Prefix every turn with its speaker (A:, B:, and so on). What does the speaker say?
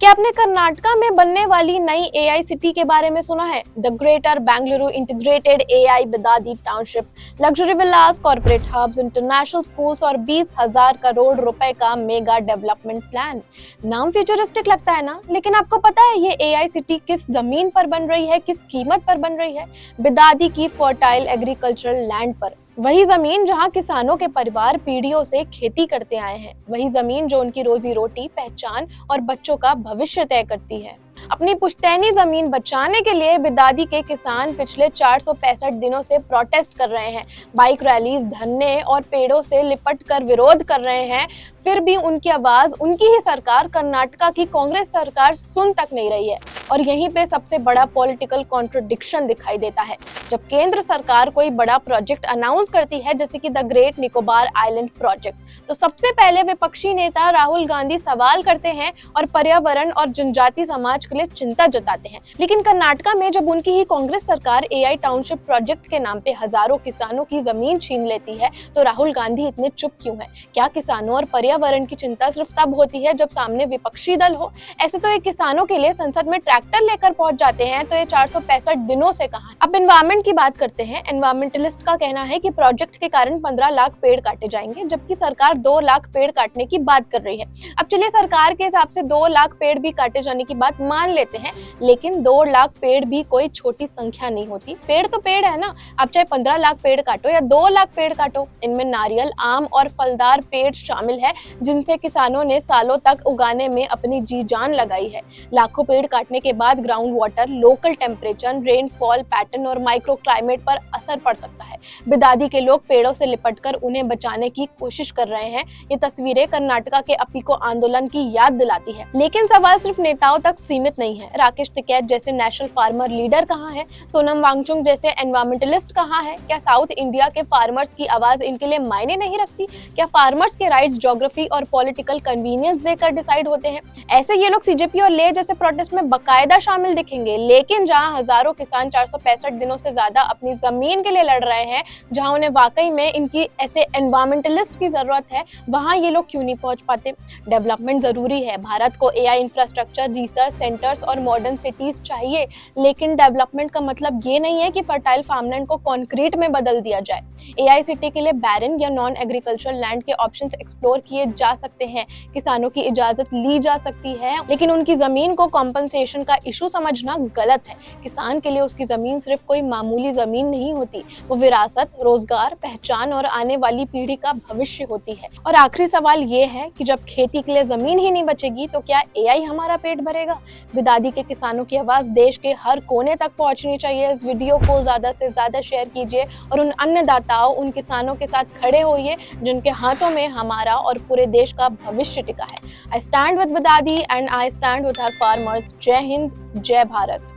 A: क्या आपने कर्नाटका में बनने वाली नई एआई सिटी के बारे में सुना है? The greater Bengaluru integrated AI Bidadi township, luxury villas, corporate hubs, international schools और 20,000 करोड़ रुपए का मेगा डेवलपमेंट प्लान। नाम फ्यूचरिस्टिक लगता है ना, लेकिन आपको पता है ये एआई सिटी किस जमीन पर बन रही है, किस कीमत पर बन रही है? बिदादी की फर्टाइल एग्रीकल्चरल लैंड पर। वही जमीन जहां किसानों के परिवार पीढ़ियों से खेती करते आए हैं, वही जमीन जो उनकी रोजी रोटी, पहचान और बच्चों का भविष्य तय करती है। अपनी पुश्तैनी जमीन बचाने के लिए बिदादी के किसान पिछले 465 दिनों से प्रोटेस्ट कर रहे हैं, बाइक रैलीज, धरने और पेड़ों से लिपट कर विरोध कर रहे हैं। फिर भी उनकी आवाज, उनकी ही सरकार, कर्नाटका की कांग्रेस सरकार सुन तक नहीं रही है। और यहीं पे सबसे बड़ा पॉलिटिकल कॉन्ट्रडिक्शन दिखाई देता है। जब केंद्र सरकार कोई बड़ा प्रोजेक्ट अनाउंस करती है, जैसे कि the great Nicobar island project, तो सबसे पहले विपक्षी नेता राहुल गांधी सवाल करते हैं और पर्यावरण और जनजाति समाज के लिए चिंता जताते हैं। लेकिन कर्नाटका में जब उनकी ही कांग्रेस सरकार एआई टाउनशिप प्रोजेक्ट के नाम पे हजारों किसानों की जमीन छीन लेती है, तो राहुल गांधी इतने चुप क्यों हैं? क्या किसानों और पर्यावरण की चिंता सिर्फ तब होती है जब सामने विपक्षी दल हो? ऐसे तो ये किसानों के लिए संसद में ट्रैक्टर लेकर पहुंच जाते हैं, तो ये 465 दिनों से कहां? अब एनवायरमेंट की बात करते हैं। एनवायरमेंटलिस्ट का कहना है कि प्रोजेक्ट के कारण 15 लाख पेड़ काटे जाएंगे, जबकि सरकार 2 लाख पेड़ काटने की बात कर रही है। अब चलिए, सरकार के हिसाब से 2 लाख पेड़ भी काटे जाने की बात मान लेते हैं, लेकिन 2 लाख पेड़ भी कोई छोटी संख्या नहीं होती। पेड़ तो पेड़ है ना, आप चाहे 15 लाख पेड़ काटो या 2 लाख पेड़ काटो। इनमें नारियल, आम और फलदार पेड़ शामिल है, जिनसे किसानों ने सालों तक उगाने में अपनी जी जान लगाई है। लाखों पेड़ काटने के बाद ground water, local temperature, rainfall pattern और माइक्रो क्लाइमेट पर असर पड़ सकता है। बिदादी के लोग पेड़ों से लिपटकर उन्हें बचाने की कोशिश कर रहे हैं। ये तस्वीरें कर्नाटका के अपीको आंदोलन की याद दिलाती है। लेकिन सवाल सिर्फ नेताओं तक सीमित नहीं है। राकेश टिकैत जैसे नेशनल फार्मर लीडर कहाँ है? सोनम वांगचुक जैसे एनवायरमेंटलिस्ट कहाँ है? क्या साउथ इंडिया के फार्मर्स की आवाज इनके लिए मायने नहीं रखती? क्या फार्मर्स के राइट्स ज्योग्राफी और पॉलिटिकल कन्वीनियंस देकर डिसाइड होते हैं? ऐसे ये लोग सीजेपी और ले जैसे प्रोटेस्ट में बकायदा शामिल दिखेंगे, लेकिन जहां हजारों किसान 465 दिनों से ज्यादा अपनी जमीन के लिए लड़ रहे हैं, जहां उन्हें वाकई में इनकी ऐसे एनवायरमेंटलिस्ट की जरूरत है, वहां ये लोग क्यों नहीं पहुंच पाते? डेवलपमेंट जरूरी है, भारत को एआई इंफ्रास्ट्रक्चर, रिसर्च सेंटर्स और मॉडर्न सिटीज चाहिए, लेकिन डेवलपमेंट का मतलब ये नहीं है कि फर्टाइल फार्मलैंड को कंक्रीट में बदल दिया जाए। एआई सिटी के लिए बैरन या नॉन एग्रीकल्चरल लैंड के ऑप्शंस एक्सप्लोर किए जा सकते हैं, किसानों की इजाजत ली जा सकती है, लेकिन उनकी जमीन को कॉम्पनसेशन का इशू समझना गलत है। किसान के लिए उसकी जमीन सिर्फ कोई मामूली जमीन नहीं होती, वो विरासत, रोजगार, पहचान और आने वाली पीढ़ी का भविष्य होती है। और आखिरी सवाल ये है कि जब खेती के लिए जमीन ही नहीं बचेगी, तो क्या एआई हमारा पेट भरेगा? बिदादी के किसानों की आवाज देश के हर कोने तक पहुंचनी चाहिए। इस वीडियो को ज्यादा से ज्यादा शेयर कीजिए और उन अन्नदाताओं, उन किसानों के साथ खड़े होइए जिनके हाथों में हमारा और पूरे देश का भविष्य टिका है। I stand with Bidadi and I stand with our farmers. जय हिंद, जय भारत।